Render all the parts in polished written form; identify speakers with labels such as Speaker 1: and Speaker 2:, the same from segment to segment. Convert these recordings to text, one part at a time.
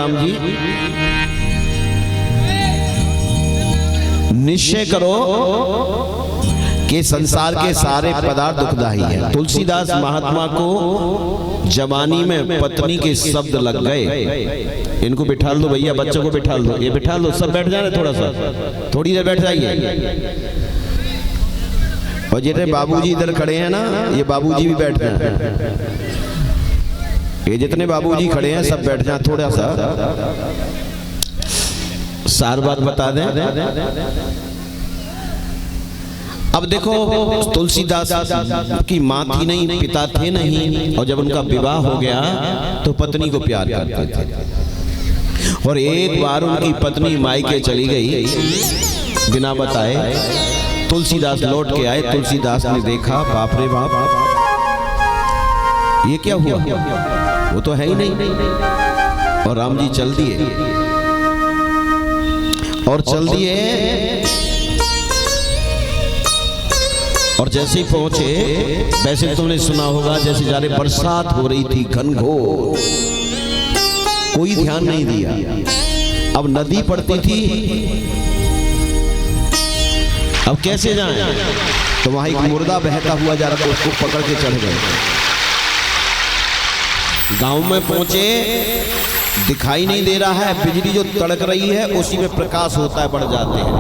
Speaker 1: राम जी, निश्चय करो कि संसार के सारे पदार्थ दुखदाई है। तुलसीदास महात्मा को जवानी में पत्नी के शब्द लग गए। इनको बिठा दो भैया, बच्चों को बिठा दो, ये बिठा दो, सब बैठ जाए, थोड़ा सा थोड़ी देर बैठ जाइए। और जितने बाबूजी इधर खड़े हैं ना, ये बाबूजी भी बैठ जाए। ये जितने बाबूजी खड़े हैं सब बैठ जाए, थोड़ा सा सार बात बता दें। अब देखो, तुलसीदास की माँ थी नहीं, पिता थे नहीं, और जब उनका विवाह हो गया तो पत्नी को प्यार करते थे। और एक बार उनकी पत्नी मायके चली गई बिना बताए। तुलसीदास लौट के आए। तुलसीदास ने देखा, बाप रे बाप, ये क्या हुआ, वो तो है ही नहीं। और राम जी चल दिए, और चल दिए। और जैसे ही पहुंचे, वैसे तुमने सुना होगा, जैसे जा रहे बरसात हो रही थी घनघोर, कोई ध्यान नहीं दिया। अब नदी पड़ती थी, अब कैसे जाएं? तो वहां एक मुर्दा बहता हुआ जा रहा था, उसको पकड़ के चढ़ गए। गांव में पहुंचे, दिखाई नहीं दे रहा है, बिजली जो तड़क रही है उसी में प्रकाश होता है, बढ़ जाते हैं।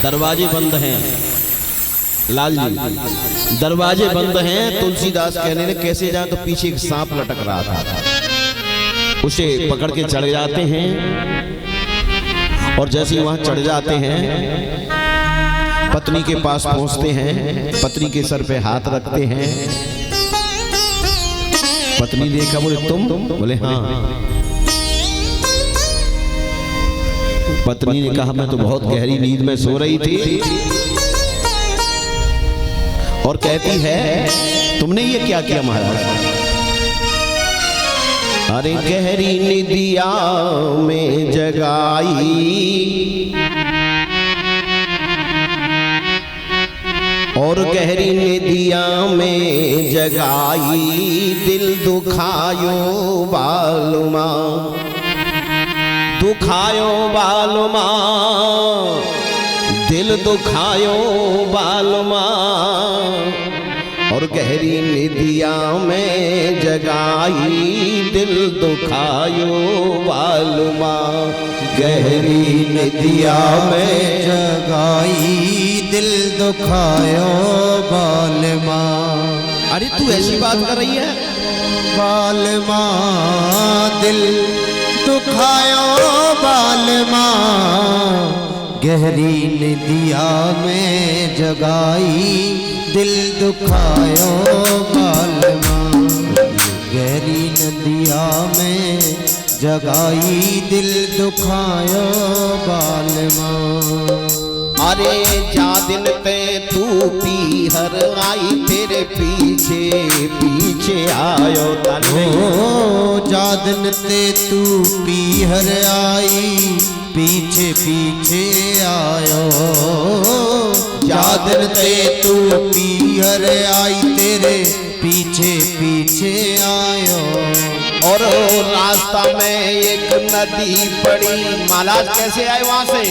Speaker 1: दरवाजे बंद हैं, लाल जी दरवाजे बंद हैं। तुलसीदास कहने लगे कैसे जाए, तो पीछे एक सांप लटक रहा था, उसे पकड़ के चढ़ जाते हैं। और जैसे ही वहां चढ़ जाते हैं, पत्नी के पास पहुंचते हैं, पत्नी के सर पे हाथ रखते हैं। पत्नी देखा, बोले तुम? बोले हाँ। पत्नी ने कहा, मैं तो बहुत गहरी नींद में सो रही थी। और कहती है, तुमने ये क्या किया महाराज? अरे गहरी निदिया में जगाई, और गहरी निदिया में जगाई, दिल दुखायो बालुमा, दुखायो बालुमा, दिल दुखायो बालुमा। और गहरी निदिया में जगाई, दिल दुखायो बालुमा, गहरी निदिया में
Speaker 2: जगाई, दिल दुखायो बालमा।
Speaker 1: अरे तू ऐसी बात कर रही है?
Speaker 2: बालमा दिल दुखायो बालमा, गहरी निदिया में जगाई, दिल दुखायो बालमा, गहरी नदिया में जगाई, दिल दुखायो बालमा।
Speaker 1: अरे जा दिन पे तू पीहर आई, तेरे पीछे पीछे आयो तने।
Speaker 2: जा दिन ते तू पीहर आई, पीछे पीछे आयो। जा दिन ते तू पीहर आई, तेरे पीछे पीछे आयो।
Speaker 1: और रास्ता में एक नदी पड़ी, महाराज कैसे आए वहां से?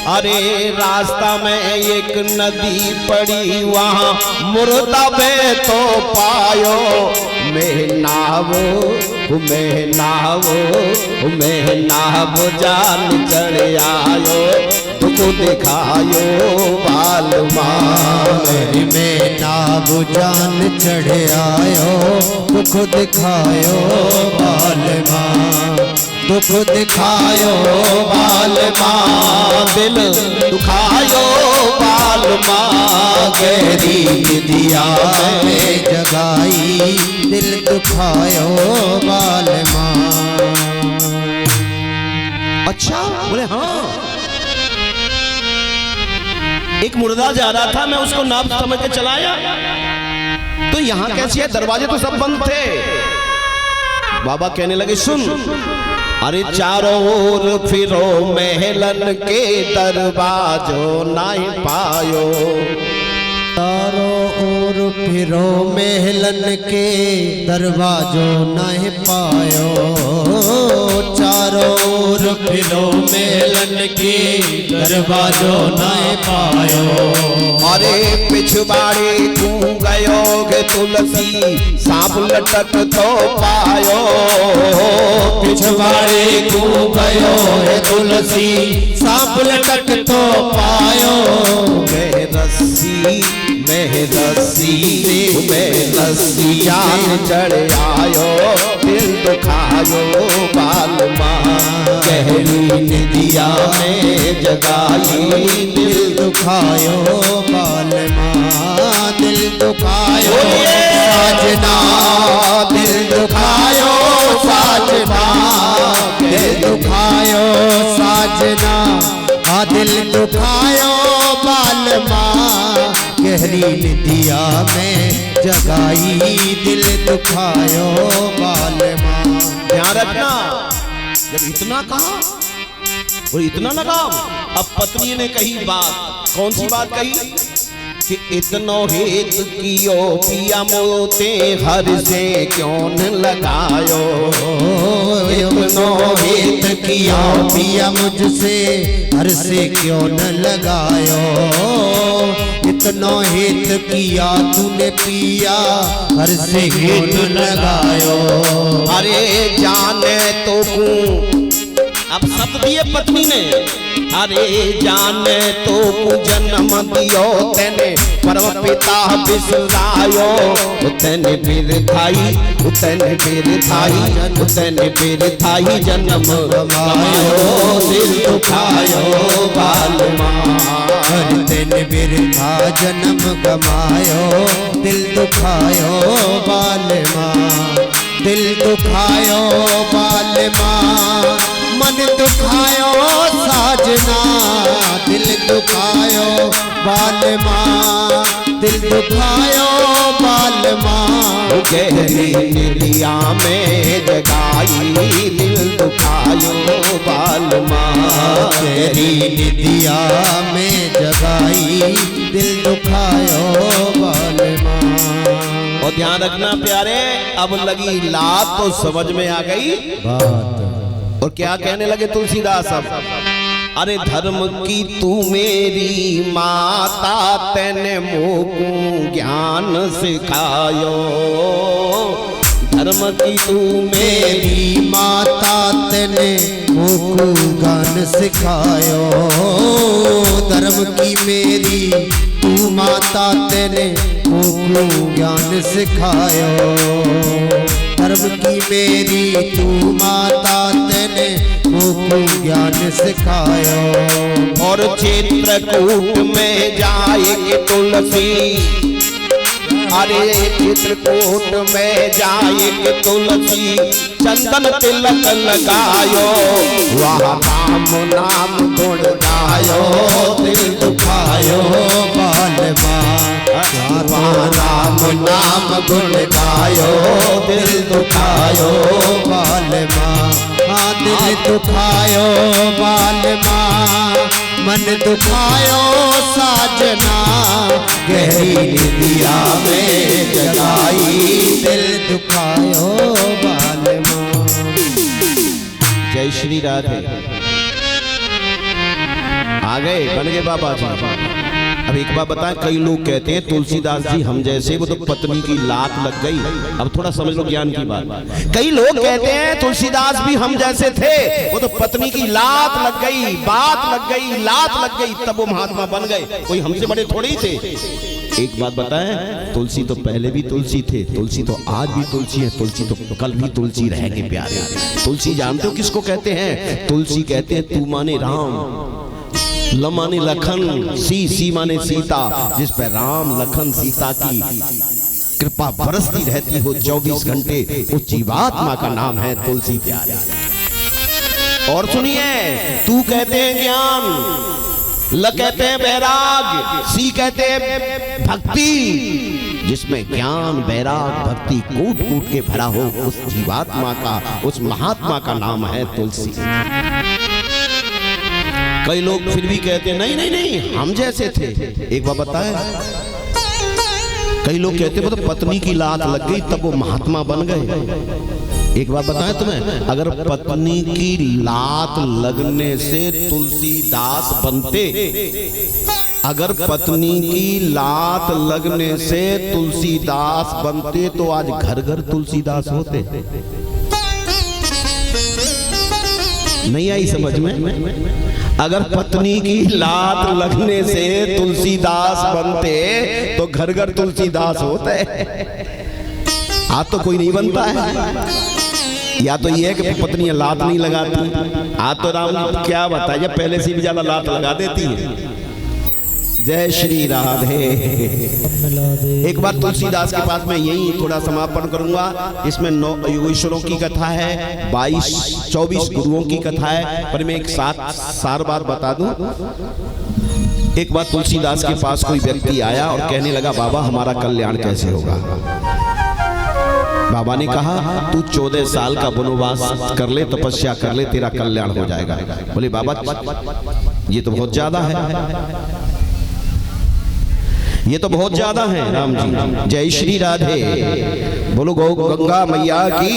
Speaker 1: अरे रास्ता में एक नदी पड़ी, वहां मुर्दा बे तो पायो। मैं नावो, मैं नावो, मैं नावो, जान चढ़ आयो, तुको दिखायो बालमा।
Speaker 2: मैं नावो जान चढ़ आयो, तुको दिखायो बालमा, दुख दिखायो बालमा,
Speaker 1: दिल दुखायो बालमा,
Speaker 2: गहरी निदिया में जगाई, दिल दुखायो बालमा।
Speaker 1: अच्छा, बोले हाँ। एक मुर्दा जा रहा था, मैं उसको नाव समझ के चलाया, तो यहाँ कैसी है? दरवाजे तो सब बंद थे। बाबा कहने लगे, सुन, अरे चारों ओर फिरो, महलन के दरवाजो नहीं पायो।
Speaker 2: चारों और फिरो महलन के दरवाजों नहीं पायो, चारों ओर फिरो महलन के दरवाजों नहीं पायो।
Speaker 1: अरे पिछवाड़े तू गयो गे तुलसी सांप लटक तो पायो,
Speaker 2: पिछवाड़े तू गयो है तुलसी सांप लटक तो पायो।
Speaker 1: मैं रस्सी जान चढ़ आयो, दिल दुखायो बालमा
Speaker 2: गहरी निदिया में जगाई, दिल दुखायो बालमा दिल दुखायो साजना, दिल दुखायो साजना, दिल दुखायो साजना, दिल दुखायो बालमा गहरी निदिया में जगाई, दिल दुखायो बालमा।
Speaker 1: ध्यान रखना, जब इतना कहा और इतना लगाओ, अब पत्नी ने कही बात, कौन सी बात कही कि इतनो हित कियो पिया मोते हर से क्यों न लगायो,
Speaker 2: इतनो हित किया पिया मुझसे हर से क्यों न लगायो, इतनो हित किया तूने पिया हर से क्यों न लगायो।
Speaker 1: अरे जाने तो हूँ, अब शब्द दिए पत्नी ने, अरे जाने तो जन्म दियो तेने परम पिता बिसरायो, तेने फिर थाई जन्म गवायो, दिल दुखायो बालमा
Speaker 2: तेने बिरथा जन्म गवायो, दिल दुखायो बालमा, दिल दुखायो बालमा मन दुखायो साजना, दिल दुखायो बालमा, दिल दुखायो बालमा
Speaker 1: गहरी निदिया में जगाई, दिल दुखायो बालमा
Speaker 2: गहरी निदिया में जगाई, दिल दुखायो बालमा।
Speaker 1: और ध्यान रखना प्यारे, अब लगी लात तो समझ में आ गई
Speaker 2: बात।
Speaker 1: और क्या कहने लगे तुलसीदास अब, अरे धर्म की तू मेरी माता तेने मोकू ज्ञान सिखायो, धर्म की तू
Speaker 2: मेरी माता तेने मोकू ज्ञान सिखायो, धर्म की मेरी तू माता तेने मोकू ज्ञान सिखायो, धर्म की मेरी तू माता तेने मोकू ज्ञान सिखायो।
Speaker 1: और चित्रकूट में जाए के तुलसी, अरे चित्रकूट में जाए के तुलसी चंदन तिलक लगायो, वहाँ राम नाम गुण गायो,
Speaker 2: दिल दुखायो बालमा वहाँ राम नाम गुण गायो, दिल दुखायो बालमा दिल दुखायो बालमा मन दुखायो साजना, गहरी निदिया में जगाई, दिल दुखायो बालमा।
Speaker 1: जय श्री राधे। आ गए बन गए बाबा जी। अब एक बात बताएं, कई लोग कहते हैं तुलसीदास जी हम जैसे, वो तो पत्नी की लात लग गई। अब थोड़ा समझ लो ज्ञान की बात। कई लोग कहते हैं तुलसीदास भी हम जैसे थे, वो तो पत्नी की लात लग गई, बात लग गई, लात लग गई, तब वो महात्मा बन गए। कोई हमसे बड़े थोड़े ही थे। एक बात बताएं, तुलसी तो पहले भी तुलसी थे, तुलसी तो आज भी तुलसी है, तुलसी तो कल भी तुलसी रहेंगे प्यारे। तुलसी जानते हो किसको कहते हैं? तुलसी कहते हैं तू माने राम, ल माने लखन, सी माने सीता, जिस पर राम लखन सीता की कृपा बरसती रहती हो 24 घंटे, उस जीवात्मा का नाम है तुलसी प्यारे। और सुनिए, तू कहते हैं ज्ञान, ल कहते हैं वैराग, सी कहते हैं भक्ति, जिसमें ज्ञान वैराग भक्ति कूट कूट के भरा हो, उस जीवात्मा का, उस महात्मा का नाम है तुलसी। कई लोग फिर भी कहते हैं नहीं नहीं नहीं हम जैसे थे। एक बात बताएं, कई लोग कहते हैं मतलब पत्नी की लात लग गई तब वो महात्मा बन गए। एक बात बताएं तुम्हें, अगर पत्नी की लात लगने से तुलसीदास बनते, अगर पत्नी की लात लगने से तुलसीदास बनते तो आज घर घर तुलसीदास होते। नहीं आई समझ में? अगर पत्नी की लात लगने से तुलसीदास बनते तो घर घर तुलसीदास होते। आज तो कोई नहीं बनता है। या तो ये है कि पत्नी लात नहीं लगाती, आज तो राम क्या बताइए पहले से भी ज्यादा लात लगा देती है। जय श्री राधे। एक बार तुलसीदास के पास मैं यही थोड़ा समापन करूंगा। इसमें 9 योगेश्वरों की कथा है, 22-24 गुरुओं की कथा है, पर मैं एक सार बात बता दूं। एक बार तुलसीदास के पास कोई व्यक्ति आया और कहने लगा बाबा हमारा कल्याण कैसे होगा। बाबा ने कहा तू 14 साल का वनवास कर ले, तपस्या कर ले, तेरा कल्याण हो जाएगा। बोले बाबा ये तो बहुत ज्यादा है, ये तो बहुत ज्यादा है राम जी। जय श्री राधे, बोलो गौ गंगा मैया की।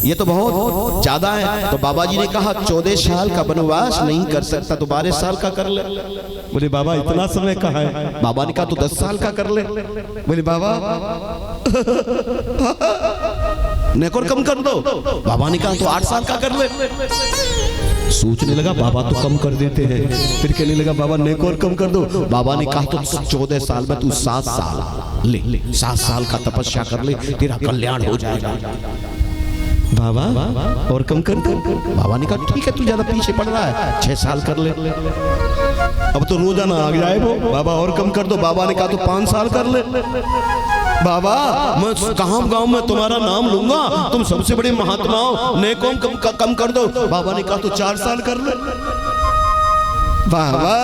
Speaker 1: ये तो बहुत ज्यादा है। तो बाबा जी ने कहा 14 साल का वनवास नहीं कर सकता तो 12 साल का कर ले। बोले बाबा इतना समय कहाँ है? बाबा ने कहा तो 10 साल का कर ले। बोले बाबा नेकोर कम कर दो। बाबा ने कहा तो 8 साल का कर ले। सोचने लगा बाबा तो कम कर देते हैं, फिर कहने लगा बाबा नेक और कम कर दो। बाबा ने कहा तो 14 साल में तू 7 साल ले, 7 साल का तपस्या कर ले, तेरा कल्याण हो जाएगा। बाबा और कम कर दो। बाबा ने कहा ठीक है तू ज्यादा पीछे पड़ रहा है, 6 साल कर ले। अब तो रोजाना आ जाए वो। बाबा और कम कर दो। बाबा ने कहा तो 5 साल कर ले। बाबा मैं कहां गांव में तुम्हारा नाम लूंगा, तुम सबसे बड़े महात्मा हो, नेकों कम कर दो। बाबा ने कहा तो 4 साल कर ले। बाबा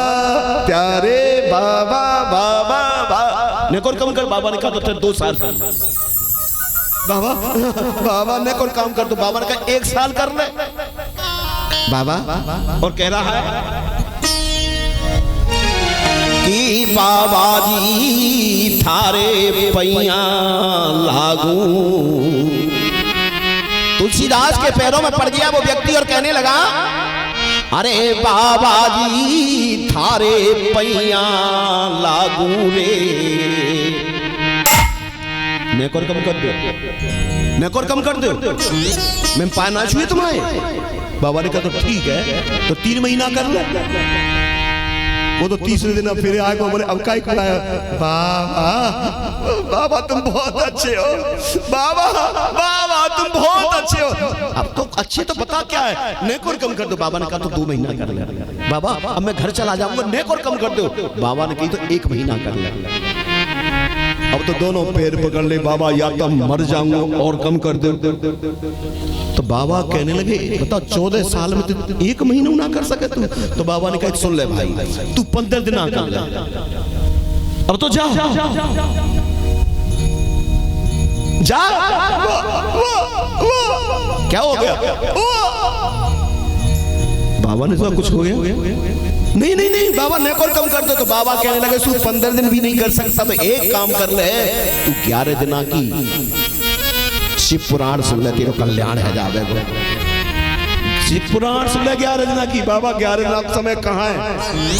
Speaker 1: प्यारे बाबा बाबा बाबा नेकों कम कर। बाबा ने कहा तो 2 साल कर ले। बाबा बाबा नेकों काम कर दो। बाबा ने कहा 1 साल कर ले। बाबा और कह रहा है कि बाबा जी थारे पैया लागू। तुलसीदास के पैरों में पड़ गया वो व्यक्ति और कहने लगा अरे बाबा जी थारे पैया लागू रे। नेकोर कम कर दो, नेकोर कम कर दो, मैं पाना छुए तुम्हारे। बाबा ने कहा तो ठीक है तो 3 महीना कर ले। वो तो तीसरे दिन अब फिर आए को बोले अब क्या कराया। बाबा बाबा तुम बहुत अच्छे हो, बाबा बाबा तुम बहुत अच्छे हो। अब तो अच्छे तो पता क्या है, नेक और कम कर दो। बाबा ने कहा तो 2 महीना कर ले। बाबा अब मैं घर चला जाऊंगा, नेक और कम कर दो। बाबा ने कही तो 1 महीना कर ले। अब तो दोनों पैर पकड़ ले। बाबा या तो मर जाऊंगा और कम कर दो। तो बाबा कहने लगे बता 14 साल में तू 1 महीना ना कर सके तू। तो बाबा ने कहा सुन ले भाई तू 15 दिन कर ले। अब तो जा जा। क्या हो गया? बाबा ने कहा कुछ हो गया? नहीं नहीं नहीं बाबा नेक और कम कर दो। तो बाबा कहने लगे तू 15 दिन भी नहीं कर सकता तो एक काम कर ले, तू 11 दिन की शिव पुराण सुन ले, तेरा कल्याण है जावे। शिव पुराण सुन ले 11 दिन की। बाबा 11 दिन समय कहाँ है?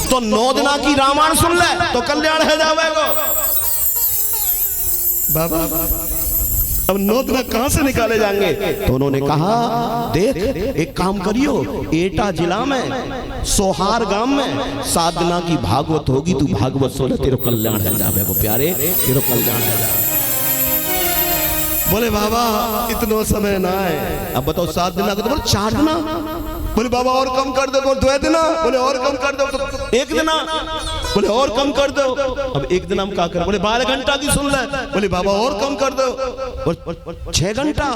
Speaker 1: तो 9 दिन की रामायण सुन ले तो कल्याण है जावे। बाबा अब 9 दिन कहां से निकाले जाएंगे? तो उन्होंने कहा देख एक काम करियो, एटा जिला में सोहार गांव में 7 दिन की भागवत होगी, तू भागवत सुन, तेरा कल्याण है जावे। वो प्यारे तेरा कल्याण है जावे। बोले बाबा इतना समय ना है। अब बताओ 7 दिन का तो बोले 4 दिन। बोले बाबा और कम कर दो। बोले 2 दिन। बोले और कम कर दो। तो 1 दिन। बोले और कम कर दो। अब 1 दिन हम क्या करें? बोले 12 घंटा की सुन ले। बोले बाबा और कम कर दो। बोले 6 घंटा।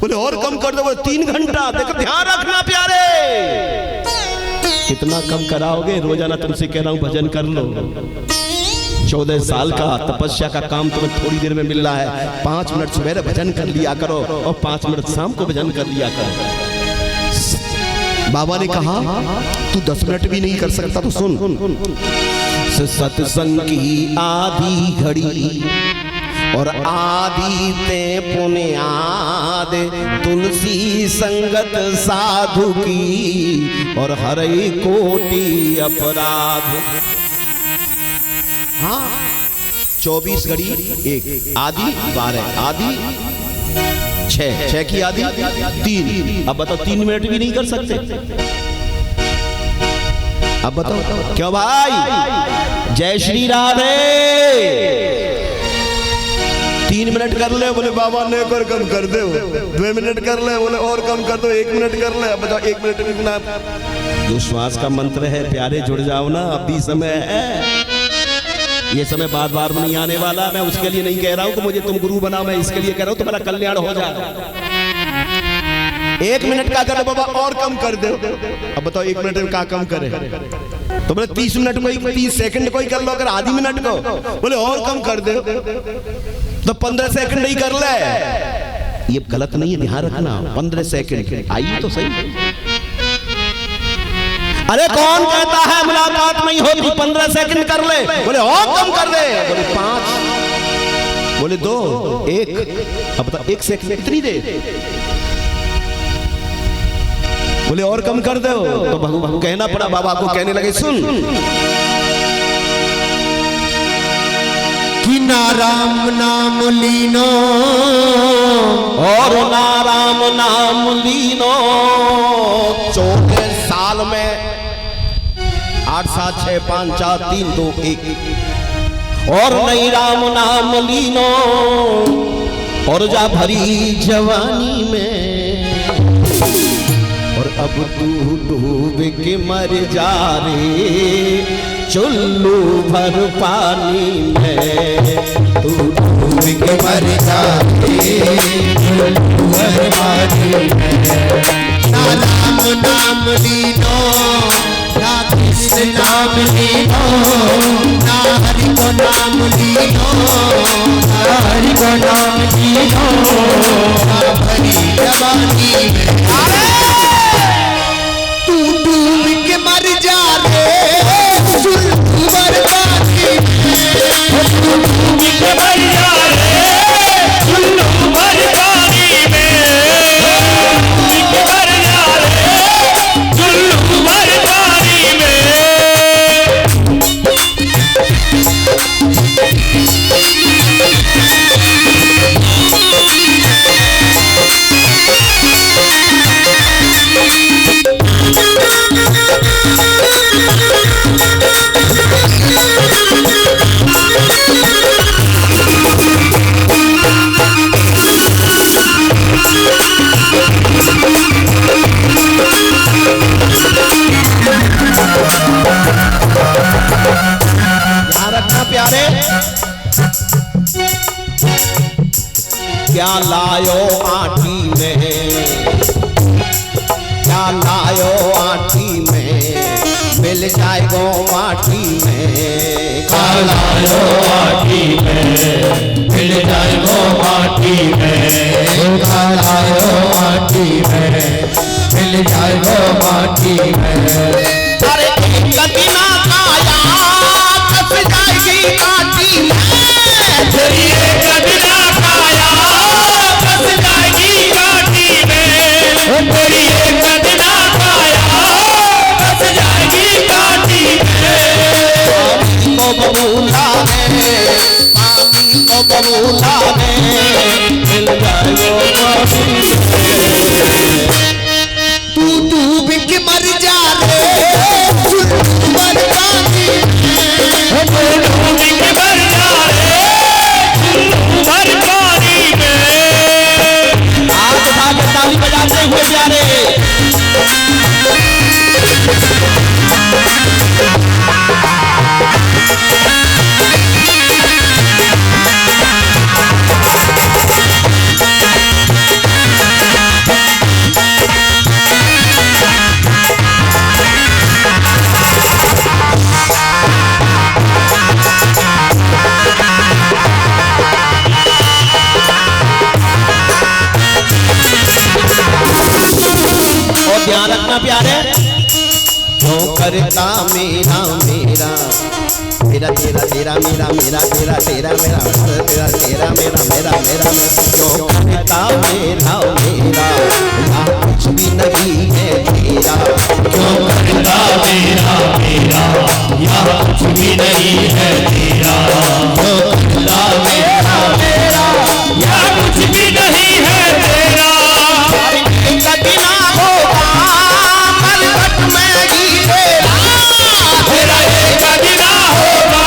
Speaker 1: बोले और कम कर दो। बोले 3 घंटा। देखो ध्यान रखना प्यारे, कितना कम कराओगे? रोजाना तुमसे कह रहा हूं भजन कर लो। 14 साल का तपस्या का काम तुम्हें थोड़ी देर में मिल रहा है। 5 मिनट सवेरे भजन कर लिया करो और 5 मिनट शाम को भजन कर लिया करो। बाबा ने कहा तू 10 मिनट भी नहीं कर सकता तो सुन, सत्संग की आधी घड़ी और आदि ते पुण्याद, तुलसी संगत साधु की और हरे कोटि अपराध। हाँ 24 घड़ी एक, आदि 12, आदि 6 की आदि 3। अब बताओ 3 मिनट भी नहीं कर सकते? अब बताओ क्यों भाई? जय श्री राधे। 3 मिनट कर ले, बोले बाबा ने और कम कर दो। 2 मिनट कर ले, बोले और कम कर दो। 1 मिनट कर ले। अब बताओ 1 मिनट में कितना? जो श्वास का मंत्र है प्यारे, जुड़ जाओ ना, अब भी समय है। ये समय बार बार नहीं आने वाला। मैं उसके लिए नहीं कह रहा हूं कि मुझे तुम गुरु बनाओ, मैं इसके लिए कह रहा हूं तुम्हारा कल्याण हो जाए। 1 मिनट का कर बाबा और कम कर दो। अब बताओ 1 मिनट में क्या कम करे? तो बोले 30 मिनट कोई, 30 सेकंड कोई कर लो। अगर आधी मिनट को बोले और कम कर दो तो 15 सेकंड नहीं कर ले। ये गलत नहीं है, ध्यान रखना। 15 सेकंड आइए तो सही। अरे कौन कहता है मुलाकात नहीं होती? 15 सेकंड कर ले। बोले और कम कर दे। बोले 5, बोले 2, 1। अब बता 1 सेकंड कितनी देर? बोले और कम कर दो। तो भगवान कहना पड़ा, बाबा को कहने लगे सुन
Speaker 2: कि ना राम नाम लीनो
Speaker 1: और ना राम नाम लीनो। 34 साल में 8, 7, 6, 5, 4, 3, 2, 1 और नहीं राम नाम लीनो और जा भरी जवानी में। और अब तू डूब के मर जा रे चुल्लू भर पानी में।
Speaker 2: तू डूब के मर जा रे चुल्लू भर पानी में। ना राम नाम लीनो, ना कृष्ण नाम लीनो, ना हरि को नाम लीनो, ना हरि को नाम लीनो, ना भरी जवानी में। तू डूब के मर जा रे चुल्लू भर पानी में। तू डूब के मर जा रे चुल्लू भर पानी में। डूब के मर जा रे चुल्लू भर पानी में।
Speaker 1: प्यारे क्या लायो आटी में, क्या लायो आटी में, मिल जाएगो माटी में।
Speaker 2: क्या लायो आटी में, मिल जाएगो माटी में। क्या लायो आटी में, मिल जाएगो माटी में।
Speaker 1: अरे कदीना काया कस जाएगी काटी में।
Speaker 2: तेरी कदीना काया कस जाएगी काटी में। तेरी कदीना काया कस जाएगी काटी में।
Speaker 1: को बबूला है, पानी को बबूला है, मिल जाएगो माटी में।
Speaker 2: तू डूब के मर जा रे चुल्लू भर पानी में। तू डूब के मर जा रे चुल्लू भर पानी में।
Speaker 1: हाथ उठा के ताली बजाते हुए प्यारे और ध्यान रखना प्यारे, जो करता मेरा मेरा मेरा तेरा तेरा मेरा मेरा तेरा तेरा मेरा तेरा तेरा मेरा मेरा मेरा क्यों करता मेरा मेरा यहाँ कुछ भी नहीं है तेरा
Speaker 3: क्यों करता मेरा मेरा यहाँ कुछ भी नहीं है तेरा क्यों करता मेरा मेरा यहाँ कुछ भी नहीं है तेरा
Speaker 1: कभी ना होगा मरकट में ही तेरा
Speaker 3: तेरा एक दिन होगा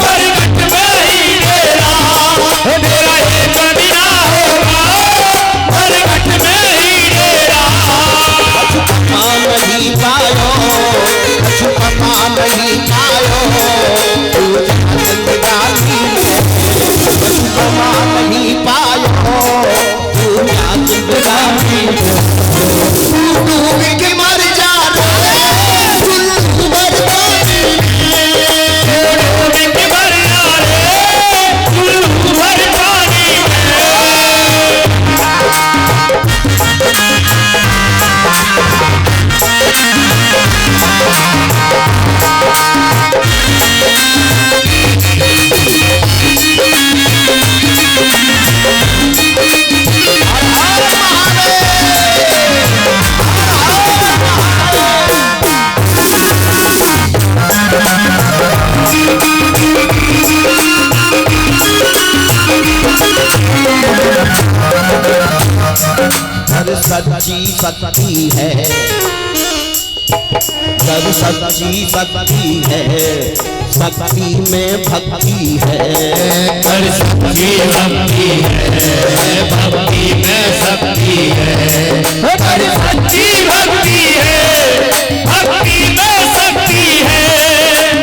Speaker 3: मरकट में ही तेरा तेरा एक दिन होगा मरकट में ही तेरा
Speaker 1: पता नहीं पायो कुछ पता नहीं पायो तू जहाँ जिंदगानी कुछ पता नहीं पायो तू जहाँ जिंदगानी डूब के मर जा तू मर पानी
Speaker 3: डूब के मर जा रे तू भर पानी
Speaker 1: घर सच्ची शक्ति है घर सच्ची शक्ति है शक्ति में भक्ति है
Speaker 3: कर शक्ति भक्ति है भक्ति में शक्ति है कर सच्ची भक्ति है भक्ति में शक्ति है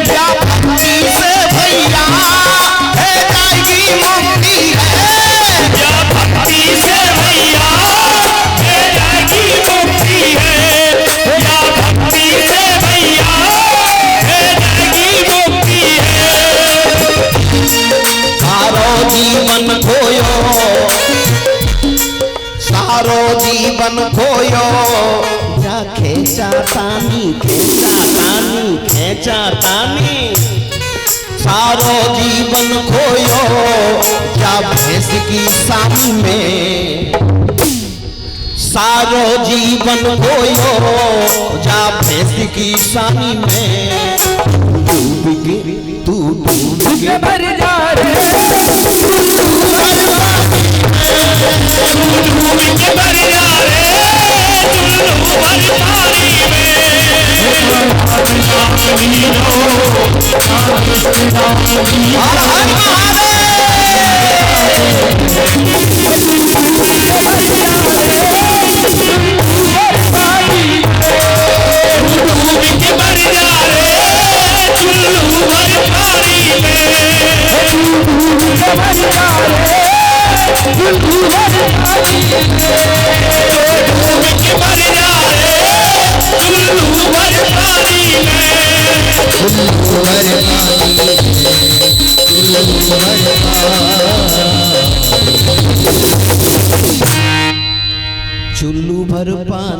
Speaker 1: क्या भक्ति से भैया है जाएगी मुक्ति है
Speaker 3: क्या भक्ति से भैया है जाएगी मुक्ति है क्या भक्ति से भैया है जाएगी मुक्ति है
Speaker 1: सारो जीवन खोयो सारो जीवन खोयो जा खेचा तानी खेचा तानी सारो जीवन खोयो जा भैंस की सानी में सारो जीवन खोयो जा भैंस की सानी में डूब के तू डूब के
Speaker 4: मर जा रे
Speaker 3: डूब के मर जा रे चुल्लू भर पानी
Speaker 1: हर हर
Speaker 3: डूब के मर जा रे चुल्लू भर पानी डूब के मर जा रे चुल्लू भर पानी
Speaker 1: चुल्लू भर पानी